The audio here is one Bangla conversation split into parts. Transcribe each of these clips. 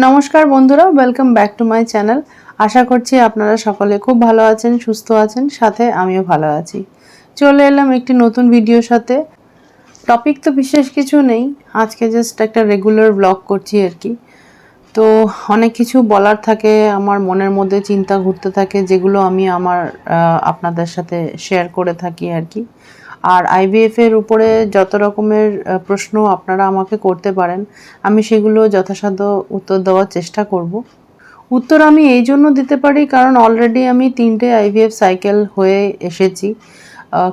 নমস্কার বন্ধুরা, welcome back to my channel. আশা করছি আপনারা সকলে খুব ভালো আছেন, সুস্থ আছেন, সাথে আমিও ভালো আছি। চলে এলাম একটি নতুন ভিডিওর সাথে। টপিক তো বিশেষ কিছু নেই, আজকে জাস্ট একটা রেগুলার ব্লগ করছি আর কি। তো অনেক কিছু বলার থাকে, আমার মনের মধ্যে চিন্তা ঘুরতে থাকে, যেগুলো আমি আপনাদের সাথে শেয়ার করে থাকি আর কি। আর আইভিএফ এর উপরে যত রকমের প্রশ্ন আপনারা আমাকে করতে পারেন, আমি সেগুলো যথাসাধ্য উত্তর দেওয়ার চেষ্টা করব। উত্তর আমি এই জন্য দিতে পারি কারণ অলরেডি আমি 3টে আইভিএফ সাইকেল হয়ে এসেছি,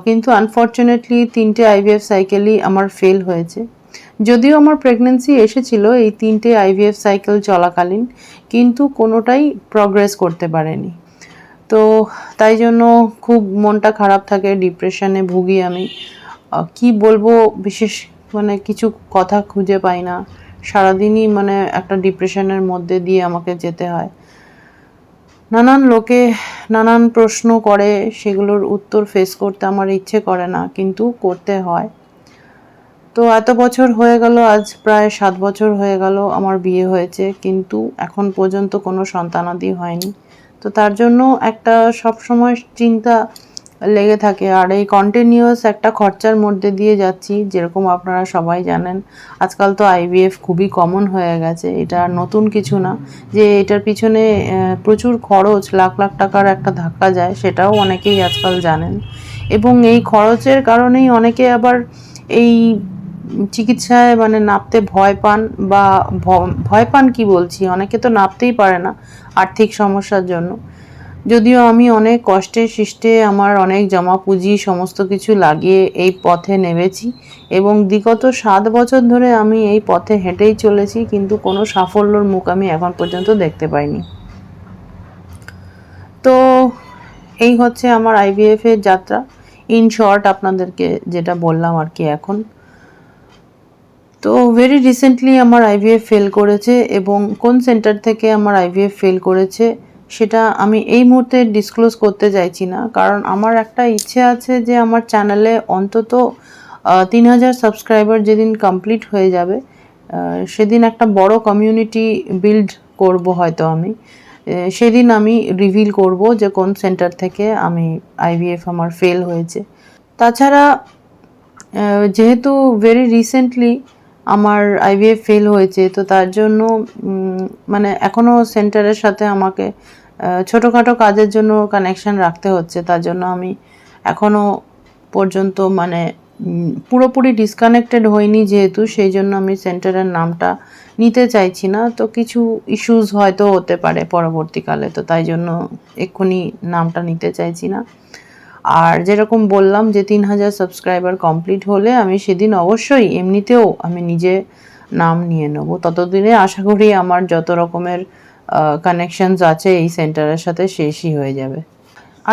কিন্তু আনফর্চুনেটলি 3টে আইভিএফ সাইকেলই আমার ফেল হয়েছে। যদিও আমার প্রেগন্যান্সি এসেছিল এই 3টে আইভিএফ সাইকেল চলাকালীন, কিন্তু কোনোটাই প্রগ্রেস করতে পারেনি। তো তাই জন্য খুব মনটা খারাপ থাকে, ডিপ্রেশনে ভুগি আমি। কি বলবো, বিশেষ কিছু কথা খুঁজে পাই না, সারাদিনই একটা ডিপ্রেশনের মধ্যে দিয়ে আমাকে যেতে হয়। নানান লোকে নানান প্রশ্ন করে, সেগুলোর উত্তর ফেস করতে আমার ইচ্ছে করে না, কিন্তু করতে হয়। তো এত বছর হয়ে গেল, আজ প্রায় 7 বছর হয়ে গেল আমার বিয়ে হয়েছে, কিন্তু এখন পর্যন্ত কোনো সন্তানাদি হয়নি। তো তার জন্য একটা সবসময় চিন্তা লেগে থাকে। আর এই কন্টিনিউয়াস একটা খরচার মধ্যে দিয়ে যাচ্ছি, যেরকম আপনারা সবাই জানেন আজকাল তো আইভিএফ খুবই কমন হয়ে গেছে, এটা নতুন কিছু না যে এটার পিছনে প্রচুর খরচ, লাখ লাখ টাকার একটা ধাক্কা যায়, সেটাও অনেকেই আজকাল জানেন। এবং এই খরচের কারণেই অনেকে আবার এই চিকিৎসায় নাপতে ভয় পান, বা ভয় পান কি বলছি, অনেকে তো নাপতেই পারে না আর্থিক সমস্যার জন্য। যদিও আমি অনেক কষ্টে সৃষ্টে আমার অনেক জমা পুঁজি সমস্ত কিছু লাগিয়ে এই পথে নেমেছি, এবং বিগত 7 বছর ধরে আমি এই পথে হেঁটেই চলেছি, কিন্তু কোনো সাফল্যর মুখ আমি এখন পর্যন্ত দেখতে পাইনি। তো এই হচ্ছে আমার আইভিএফ এর যাত্রা, ইন শর্ট আপনাদেরকে যেটা বললাম আর কি এখন। তো ভেরি রিসেন্টলি আমার আইভিএফ ফেল করেছে, এবং কোন সেন্টার থেকে আমার আইভিএফ ফেল করেছে সেটা আমি এই মুহূর্তে ডিসক্লোজ করতে চাইছি না, কারণ আমার একটা ইচ্ছে আছে যে আমার চ্যানেলে অন্তত 3000 সাবস্ক্রাইবার যেদিন কমপ্লিট হয়ে যাবে, সেদিন একটা বড় কমিউনিটি বিল্ড করব হয়তো আমি। সেদিন আমি রিভিল করব যে কোন সেন্টার থেকে আমি আইভিএফ আমার ফেল হয়েছে। তাছাড়া যেহেতু ভেরি রিসেন্টলি আমার আইভিএফ ফেল হয়েছে, তো তার জন্য এখনও সেন্টারের সাথে আমাকে ছোটোখাটো কাজের জন্য কানেকশান রাখতে হচ্ছে। তার জন্য আমি এখনও পর্যন্ত পুরোপুরি ডিসকানেক্টেড হইনি, যেহেতু সেই জন্য আমি সেন্টারের নামটা নিতে চাইছি না। তো কিছু ইস্যুস হয়তো হতে পারে পরবর্তীকালে, তো তাই জন্য এক্ষুনি নামটা নিতে চাইছি না। আর যেরকম বললাম যে 3000 সাবস্ক্রাইবার কমপ্লিট হলে আমি সেদিন অবশ্যই এমনিতেও আমি নিজে নাম নিয়ে নেব। ততদিনে আশা করি আমার যত রকমের কানেকশনস আছে এই সেন্টারের সাথে শেষই হয়ে যাবে।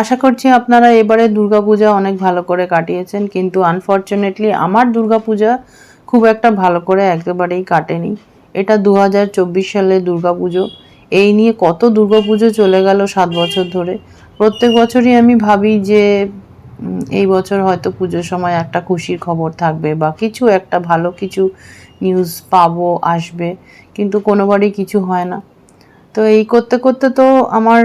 আশা করছি আপনারা এবারে দুর্গাপূজা অনেক ভালো করে কাটিয়েছেন, কিন্তু আনফর্চুনেটলি আমার দুর্গাপূজা খুব একটা ভালো করে একেবারেই কাটেনি। এটা 2024 সালের দুর্গাপুজো। এই নিয়ে কত দুর্গাপুজো চলে গেল 7 বছর ধরে। প্রত্যেক বছরই আমি ভাবি যে এই বছর হয়তো পুজোর সময় একটা খুশির খবর থাকবে, বা কিছু একটা ভালো কিছু নিউজ পাবো, আসবে, কিন্তু কোনোবারই কিছু হয় না। তো এই করতে করতে তো আমার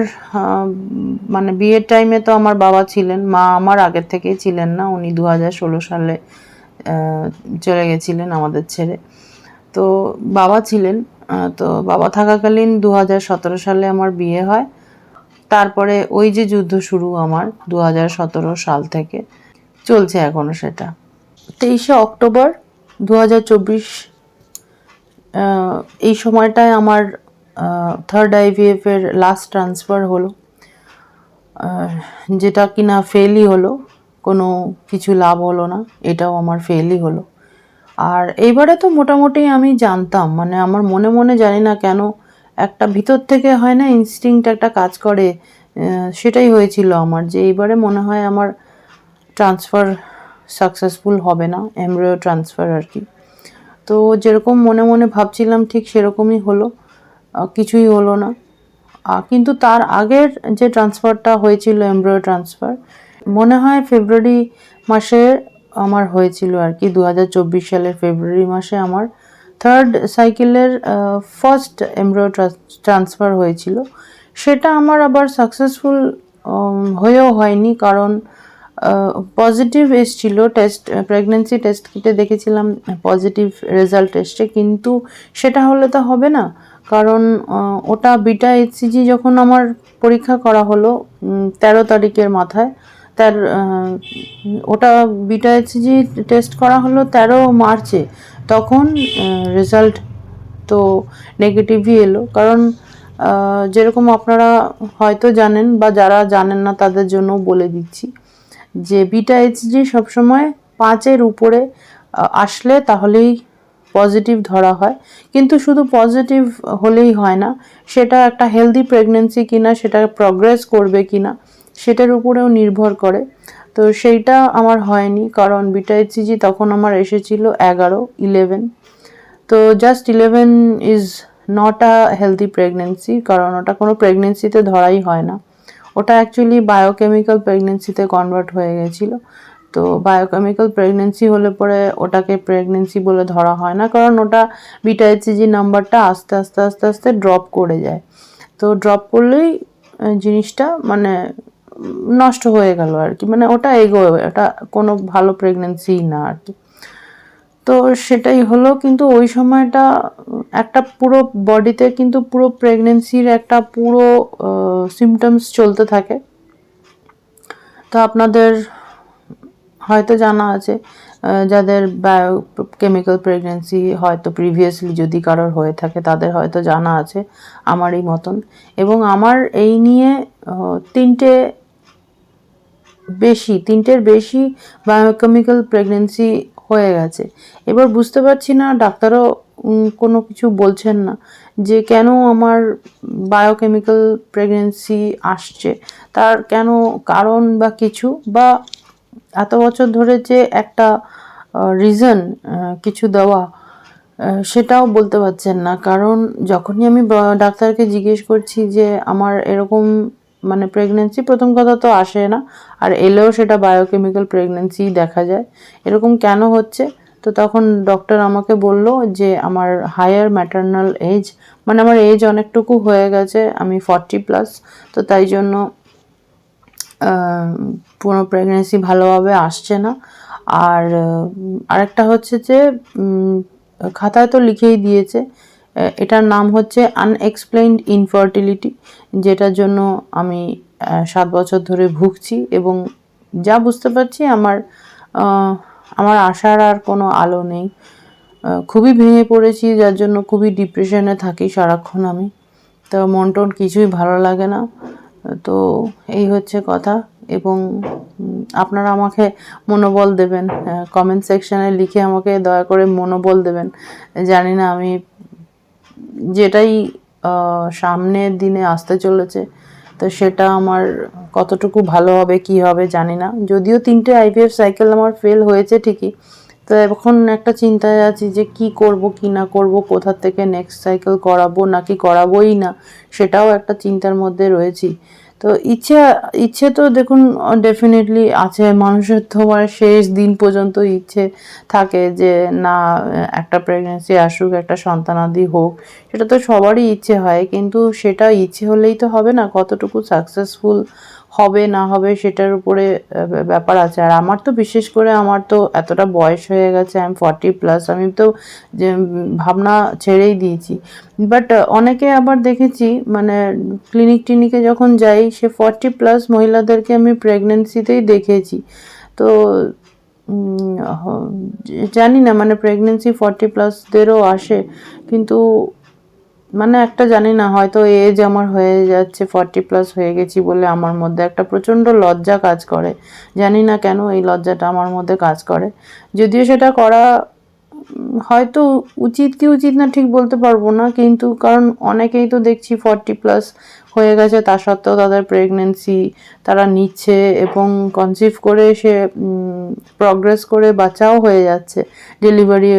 বিয়ের টাইমে তো আমার বাবা ছিলেন, মা আমার আগের থেকেই ছিলেন না, উনি 2016 সালে চলে গেছিলেন আমাদের ছেড়ে। তো বাবা ছিলেন, তো বাবা থাকাকালীন 2017 সালে আমার বিয়ে হয়। তারপরে ওই যে যুদ্ধ শুরু আমার 2017 সাল থেকে চলছে এখনও, সেটা 23শে অক্টোবর 2024 এই সময়টায় আমার থার্ড আইভিএফ এর লাস্ট ট্রান্সফার হলো, যেটা কিনা ফেলই হলো, কোনো কিছু লাভ হলো না, এটাও আমার ফেলই হলো। আর এইবারে তো মোটামুটি আমি জানতাম, আমার মনে মনে জানি না কেন একটা ভিতর থেকে হয় না, ইনস্টিংক্ট একটা কাজ করে, সেটাই হয়েছিল আমার, যে এইবারে মনে হয় আমার ট্রান্সফার সাকসেসফুল হবে না, এমব্রায়ো ট্রান্সফার আর কি। তো যেরকম মনে মনে ভাবছিলাম ঠিক সেরকমই হলো, কিছুই হলো না। কিন্তু তার আগের যে ট্রান্সফারটা হয়েছিল, এমব্রায়ো ট্রান্সফার, মনে হয় ফেব্রুয়ারি মাসে আমার হয়েছিল আর কি, 2024 সালের ফেব্রুয়ারি মাসে আমার থার্ড সাইকেলের ফার্স্ট এমব্রিও ট্রান্সফার হয়েছিল, সেটা আমার আবার সাকসেসফুল হয়েও হয়নি, কারণ পজিটিভ এসেছিল টেস্ট, প্রেগনেন্সি টেস্ট কিটে দেখেছিলাম পজিটিভ রেজাল্ট এসছে, কিন্তু সেটা হলে তো হবে না, কারণ ওটা বিটা এইচসিজি যখন আমার পরীক্ষা করা হলো 13 তারিখের মাথায়, তার ওটা বিটা এইচসিজি টেস্ট করা হলো 13 মার্চে, তখন রেজাল্ট তো নেগেটিভই এলো। কারণ যেরকম আপনারা হয়তো জানেন, বা যারা জানেন না তাদের জন্য বলে দিচ্ছি, যে বিটা এইচজি সবসময় 5-এর উপরে আসলে তাহলেই পজিটিভ ধরা হয়, কিন্তু শুধু পজিটিভ হলেই হয় না, সেটা একটা হেলদি প্রেগনেন্সি কিনা, সেটা প্রগ্রেস করবে কিনা সেটার উপরেও নির্ভর করে। তো সেইটা আমার হয়নি, কারণ বিটা এইচসিজি তখন আমার এসেছিল 11। তো just 11 is not a healthy pregnancy, কারণ ওটা কোনো প্রেগনেন্সিতে ধরাই হয় না, ওটা অ্যাকচুয়ালি বায়োকেমিক্যাল প্রেগনেন্সিতে কনভার্ট হয়ে গেছিলো। তো বায়োকেমিক্যাল প্রেগনেন্সি হলে পরে ওটাকে প্রেগনেন্সি বলে ধরা হয় না, কারণ ওটা বিটা এইচসিজি নাম্বারটা আস্তে আস্তে আস্তে আস্তে ড্রপ করে যায়। তো ড্রপ করলেই জিনিসটা মানে নষ্ট হয়ে গেল আর কি, মানে ওটা এগোয়, ওটা কোনো ভালো প্রেগনেন্সি না আর কি। তো সেটাই হলো, কিন্তু ওই সময়টা একটা পুরো বডিতে কিন্তু পুরো প্রেগনেন্সির একটা পুরো সিমটমস চলতে থাকে। তো আপনাদের হয়তো জানা আছে, যাদের বায়োকেমিক্যাল প্রেগনেন্সি হয়তো প্রিভিয়াসলি যদি কারোর হয়ে থাকে তাদের হয়তো জানা আছে আমারই মতন, এবং আমার এই নিয়ে তিনটের বেশি বায়োকেমিক্যাল প্রেগনেন্সি হয়ে গেছে। এবার বুঝতে পারছি না, ডাক্তারও কোনো কিছু বলছেন না যে কেন আমার বায়োকেমিক্যাল প্রেগনেন্সি আসছে, তার কেন কারণ বা কিছু, বা এত বছর ধরে যে একটা রিজন কিছু দেওয়া, সেটাও বলতে পারছেন না। কারণ যখনই আমি ডাক্তারকে জিজ্ঞেস করছি যে আমার এরকম মানে প্রেগনেন্সি, প্রথম কথা তো আসে না, আর এলেও সেটা বায়োকেমিক্যাল প্রেগনেন্সি দেখা যায়, এরকম কেন হচ্ছে, তো তখন ডক্টর আমাকে বলল যে আমার হায়ার ম্যাটার্নাল এজ, মানে আমার এজ অনেকটুকু হয়ে গেছে, আমি 40+, তো তাই জন্য পুরো প্রেগনেন্সি ভালোভাবে আসছে না। আর আরেকটা হচ্ছে যে খাতায় তো লিখেই দিয়েছে, এটার নাম হচ্ছে আনএক্সপ্লেইনড ইনফার্টিলিটি, যেটার জন্য আমি 7 বছর ধরে ভুগছি, এবং যা বুঝতে পারছি আমার আশার আর কোনো আলো নেই, খুবই ভেঙে পড়েছি, যার জন্য খুবই ডিপ্রেশনে থাকি সারাক্ষণ আমি, তো মন টন কিছুই ভালো লাগে না। তো এই হচ্ছে কথা, এবং আপনারা আমাকে মনোবল দেবেন, কমেন্ট সেকশানে লিখে আমাকে দয়া করে মনোবল দেবেন। জানি না আমি যেটাই সামনের দিনে আসতে চলেছে, তো সেটা আমার কতটুকু ভালো হবে কি হবে জানি না। যদিও 3টে আইভিএফ সাইকেল আমার ফেল হয়েছে ঠিকই, তো এখন একটা চিন্তায় আছি যে কি করব কি না করব, কোথা থেকে নেক্সট সাইকেল করাবো নাকি করাবোই না, সেটাও একটা চিন্তার মধ্যে রয়েছি। তো ইচ্ছে তো দেখুন ডেফিনেটলি আছে, মানুষের তো মানে শেষ দিন পর্যন্ত ইচ্ছে থাকে যে না একটা প্রেগনেন্সি আসুক, একটা সন্তানাদি হোক, সেটা তো সবারই ইচ্ছে হয়, কিন্তু সেটা ইচ্ছে হলেই তো হবে না, কতটুকু সাকসেসফুল হবে না হবে সেটার উপরে ব্যাপার আছে। আর আমার তো বিশেষ করে আমার তো এতটা বয়স হয়ে গেছে, আমি 40+, আমি তো যে ভাবনা ছেড়েই দিয়েছি। বাট অনেকে আবার দেখেছি, মানে ক্লিনিকে যখন যাই, সে 40+ মহিলাদেরকে আমি প্রেগনেন্সিতেই দেখেছি। তো জানি না, মানে প্রেগনেন্সি 40+দেরও আসে, কিন্তু মানে একটা জানি না, হয়তো এজ আমার হয়ে যাচ্ছে, 40+ হয়ে গেছি বলে আমার মধ্যে একটা প্রচণ্ড লজ্জা কাজ করে, জানি না কেন এই লজ্জাটা আমার মধ্যে কাজ করে। যদিও সেটা করা হয়তো উচিত কি উচিত না ঠিক বলতে পারবো না, কিন্তু কারণ অনেকেই তো দেখছি 40+ হয়ে গেছে, তা সত্ত্বেও তাদের প্রেগনেন্সি তারা নিচ্ছে, এবং কনসিভ করে সে প্রগ্রেস করে বাচ্চাও হয়ে যাচ্ছে, ডেলিভারি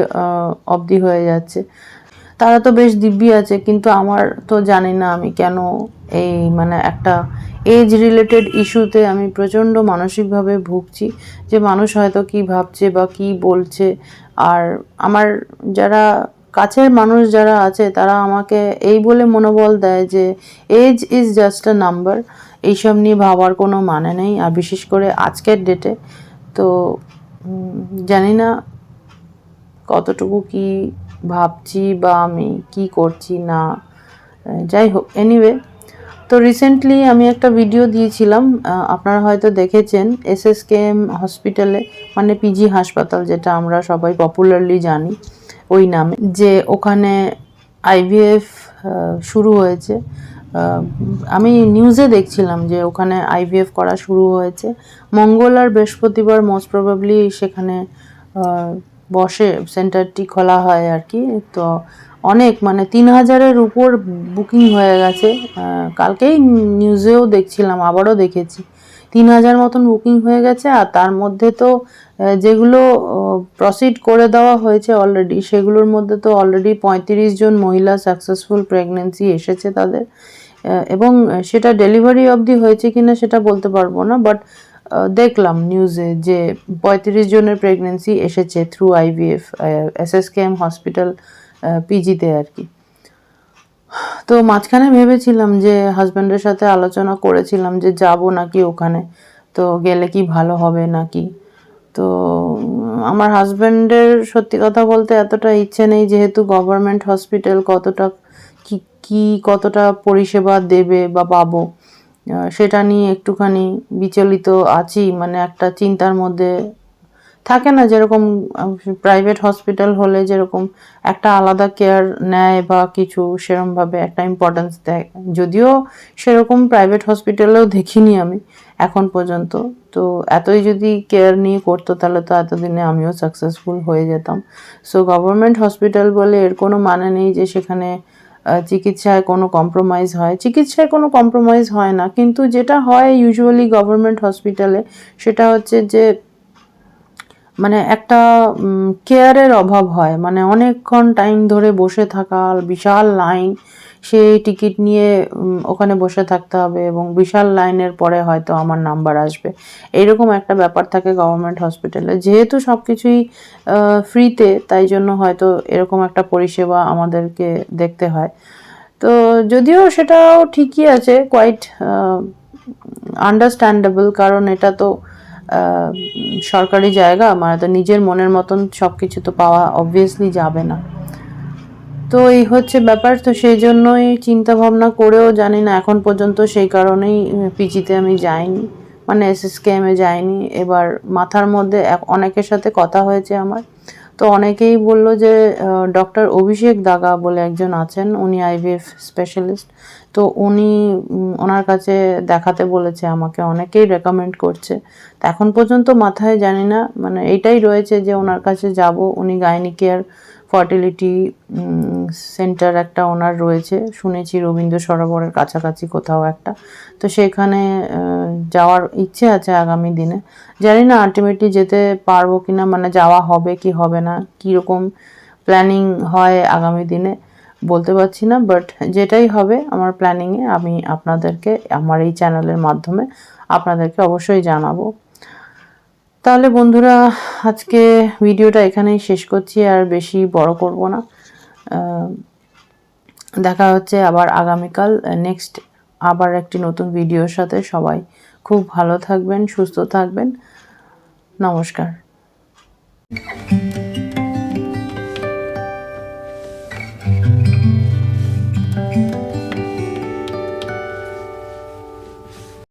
অবধি হয়ে যাচ্ছে, তারা তো বেশ দিব্যি আছে। কিন্তু আমার তো জানি না আমি কেন এই মানে একটা এজ রিলেটেড ইস্যুতে আমি প্রচণ্ড মানসিকভাবে ভুগছি, যে মানুষ হয়তো কি ভাবছে বা কি বলছে। আর আমার যারা কাছের মানুষ যারা আছে তারা আমাকে এই বলে মনোবল দেয় যে age is just a number, এইসব নিয়ে ভাবার কোনো মানে নেই। আর বিশেষ করে আজকের ডেটে তো জানি না কতটুকু কি ভাবছি বা আমি কি করছি না, যাই হোক এনিওয়ে। তো রিসেন্টলি আমি একটা ভিডিও দিয়েছিলাম, আপনারা হয়তো দেখেছেন, এসএসকেএম হসপিটালে, মানে পিজি হাসপাতাল যেটা আমরা সবাই পপুলারলি জানি ওই নামে, যে ওখানে আইভিএফ শুরু হয়েছে। আমি নিউজে দেখছিলাম যে ওখানে আইভিএফ করা শুরু হয়েছে। মঙ্গল আর বৃহস্পতিবার মোস্ট প্রবাবলি সেখানে বসে, সেন্টারটি খোলা হয় আর কি। তো অনেক, মানে 3000-এর উপর বুকিং হয়ে গেছে। কালকেই নিউজেও দেখছিলাম, আবারও দেখেছি 3000 মতন বুকিং হয়ে গেছে। আর তার মধ্যে তো যেগুলো প্রসিড করে দেওয়া হয়েছে অলরেডি, সেগুলোর মধ্যে তো অলরেডি 35 জন মহিলা সাকসেসফুল প্রেগনেন্সি এসেছে তাদের, এবং সেটা ডেলিভারি অবধি হয়েছে কিনা সেটা বলতে পারবো না, বাট দেখলাম নিউজে যে 35 জনের প্রেগনেন্সি এসেছে থ্রু আইভিএফ, এসএসকেএম হসপিটাল পিজিতে আর কি। তো মাঝখানে ভেবেছিলাম যে হাজব্যান্ডের সাথে আলোচনা করেছিলাম যে যাব নাকি ওখানে, তো গেলে কি ভালো হবে নাকি। তো আমার হাজব্যান্ডের সত্যি কথা বলতে এতটা ইচ্ছে নেই, যেহেতু গভর্নমেন্ট হসপিটাল কতটা পরিষেবা দেবে বা পাবো সেটা নিয়ে একটুখানি বিচলিত আছি। মানে একটা চিন্তার মধ্যে থাকে না, যেরকম প্রাইভেট হসপিটাল হলে যেরকম একটা আলাদা কেয়ার নেয় বা কিছু সেরকমভাবে একটা ইম্পর্টেন্স দেয়, যদিও সেরকম প্রাইভেট হসপিটালেও দেখিনি আমি এখন পর্যন্ত। তো এতই যদি কেয়ার নিয়ে করতো তাহলে তো এতদিনে আমিও সাকসেসফুল হয়ে যেতাম। সো গভর্নমেন্ট হসপিটাল বলে এর কোনো মানে নেই যে সেখানে চিকিৎসায় কোনো কম্প্রোমাইজ হয়। চিকিৎসায় কোনো কম্প্রোমাইজ হয় না, কিন্তু যেটা হয় ইউজুয়ালি গভর্নমেন্ট হসপিটালে সেটা হচ্ছে যে মানে একটা কেয়ারের অভাব হয়। মানে অনেকক্ষণ টাইম ধরে বসে থাকা, বিশাল লাইন, সেই টিকিট নিয়ে ওখানে বসে থাকতে হবে এবং বিশাল লাইনের পরে হয়তো আমার নাম্বার আসবে, এইরকম একটা ব্যাপার থাকে গভর্নমেন্ট হসপিটালে। যেহেতু সব কিছুই ফ্রিতে, তাই জন্য হয়তো এরকম একটা পরিষেবা আমাদেরকে দেখতে হয়। তো যদিও সেটাও ঠিকই আছে, কোয়াইট আন্ডারস্ট্যান্ডেবল, কারণ এটা তো সরকারি জায়গা, মানে তো নিজের মনের মতন সব কিছু তো পাওয়া অবভিয়াসলি যাবে না। তো এই হচ্ছে ব্যাপার। তো সেই জন্যই চিন্তা ভাবনা করেও জানি না এখন পর্যন্ত, সেই কারণেই পিজিতে আমি যাইনি, মানে এসএসকেএমে যাইনি। এবার মাথার মধ্যে অনেকের সাথে কথা হয়েছে আমার, তো অনেকেই বলল যে ডক্টর অভিষেক দাগা বলে একজন আছেন, উনি আইভিএফ স্পেশালিস্ট, তো উনি ওনার কাছে দেখাতে বলেছে আমাকে, অনেকেই রেকমেন্ড করছে। তো এখন পর্যন্ত মাথায় জানি না, মানে এইটাই রয়েছে যে ওনার কাছে যাব। উনি গাইনি কেয়ার ফার্টিলিটি সেন্টার একটা ওনার রয়েছে, শুনেছি রবীন্দ্র সরোবরের কাছাকাছি কোথাও একটা। তো সেখানে যাওয়ার ইচ্ছে আছে আগামী দিনে। জানি না আলটিমেটলি যেতে পারবো কিনা, মানে যাওয়া হবে কি হবে না, কীরকম প্ল্যানিং হয় আগামী দিনে বলতে পারছি না, বাট যেটাই হবে আমার প্ল্যানিংয়ে আমি আপনাদেরকে আমার এই চ্যানেলের মাধ্যমে আপনাদেরকে অবশ্যই জানাবো। তাহলে বন্ধুরা, আজকে ভিডিওটা এখানেই শেষ করছি, আর বেশি বড় করব না। দেখা হচ্ছে আবার আগামীকাল নেক্সট আবার একটি নতুন ভিডিওর সাথে। সবাই খুব ভালো থাকবেন, সুস্থ থাকবেন। নমস্কার।